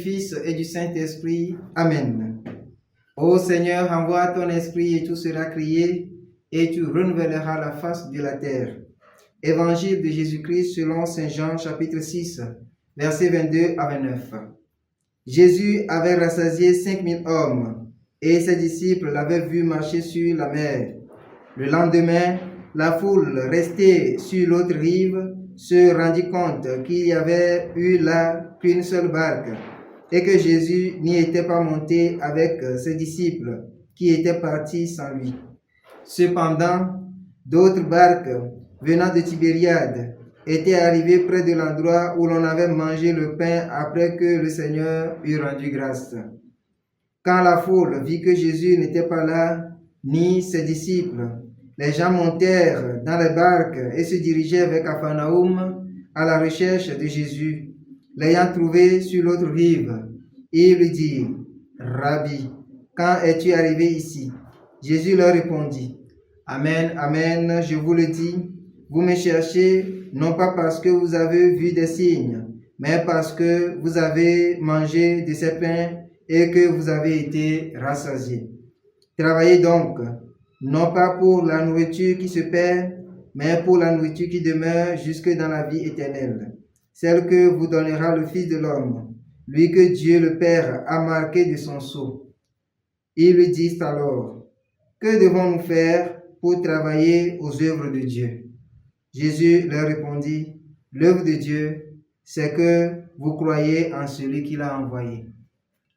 Fils et du Saint-Esprit. Amen. Ô Seigneur, envoie ton esprit et tout sera créé, et tu renouvelleras la face de la terre. Évangile de Jésus-Christ selon Saint Jean, chapitre 6, versets 22 à 29. Jésus avait rassasié 5000 hommes, et ses disciples l'avaient vu marcher sur la mer. Le lendemain, la foule restée sur l'autre rive se rendit compte qu'il n'y avait eu là qu'une seule barque, et que Jésus n'y était pas monté avec ses disciples, qui étaient partis sans lui. Cependant, d'autres barques venant de Tibériade étaient arrivées près de l'endroit où l'on avait mangé le pain après que le Seigneur eut rendu grâce. Quand la foule vit que Jésus n'était pas là, ni ses disciples, les gens montèrent dans les barques et se dirigeaient vers Capharnaüm à la recherche de Jésus. L'ayant trouvé sur l'autre rive, ils lui dirent: « Rabbi, quand es-tu arrivé ici ?» Jésus leur répondit: « Amen, amen, je vous le dis, vous me cherchez non pas parce que vous avez vu des signes, mais parce que vous avez mangé de ces pains et que vous avez été rassasiés. Travaillez donc, non pas pour la nourriture qui se perd, mais pour la nourriture qui demeure jusque dans la vie éternelle, celle que vous donnera le Fils de l'homme, lui que Dieu le Père a marqué de son sceau. » Ils lui disent alors: « Que devons-nous faire pour travailler aux œuvres de Dieu ?» Jésus leur répondit: « L'œuvre de Dieu, c'est que vous croyez en celui qui l'a envoyé. »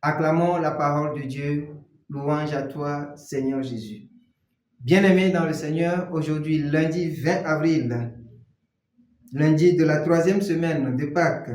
Acclamons la parole de Dieu. Louange à toi, Seigneur Jésus. Bien-aimés dans le Seigneur, aujourd'hui, lundi 20 avril, lundi de la 3e semaine de Pâques,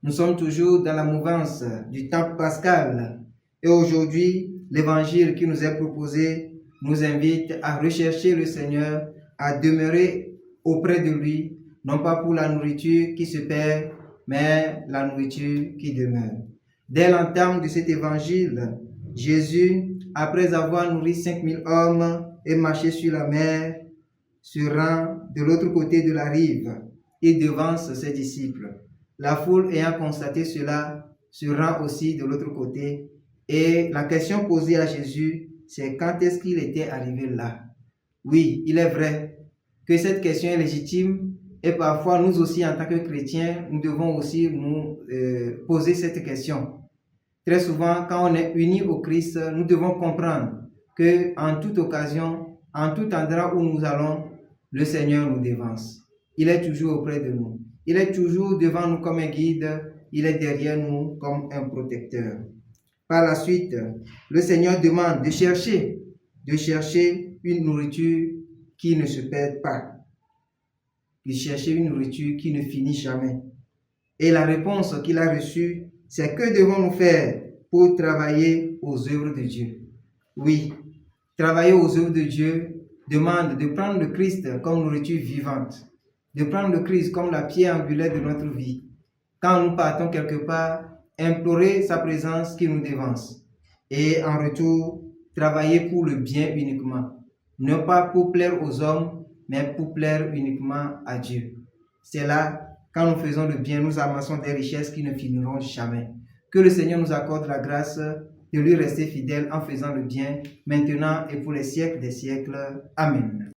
nous sommes toujours dans la mouvance du temps pascal. Et aujourd'hui, l'évangile qui nous est proposé nous invite à rechercher le Seigneur, à demeurer auprès de lui, non pas pour la nourriture qui se perd, mais la nourriture qui demeure. Dès l'entame de cet évangile, Jésus, après avoir nourri 5000 hommes et marché sur la mer, se rend de l'autre côté de la rive. Il devance ses disciples. La foule ayant constaté cela, se rend aussi de l'autre côté. Et la question posée à Jésus, c'est quand est-ce qu'il était arrivé là? Oui, il est vrai que cette question est légitime et parfois nous aussi en tant que chrétiens, nous devons aussi nous poser cette question. Très souvent, quand on est unis au Christ, nous devons comprendre que en toute occasion, en tout endroit où nous allons, le Seigneur nous devance. Il est toujours auprès de nous. Il est toujours devant nous comme un guide. Il est derrière nous comme un protecteur. Par la suite, le Seigneur demande de chercher une nourriture qui ne se perd pas, de chercher une nourriture qui ne finit jamais. Et la réponse qu'il a reçue, c'est: que devons-nous faire pour travailler aux œuvres de Dieu? Oui, travailler aux œuvres de Dieu demande de prendre le Christ comme nourriture vivante, de prendre le Christ comme la pierre angulaire de notre vie. Quand nous partons quelque part, implorer sa présence qui nous devance. Et en retour, travailler pour le bien uniquement. Non pas pour plaire aux hommes, mais pour plaire uniquement à Dieu. C'est là, quand nous faisons le bien, nous amassons des richesses qui ne finiront jamais. Que le Seigneur nous accorde la grâce de lui rester fidèle en faisant le bien, maintenant et pour les siècles des siècles. Amen.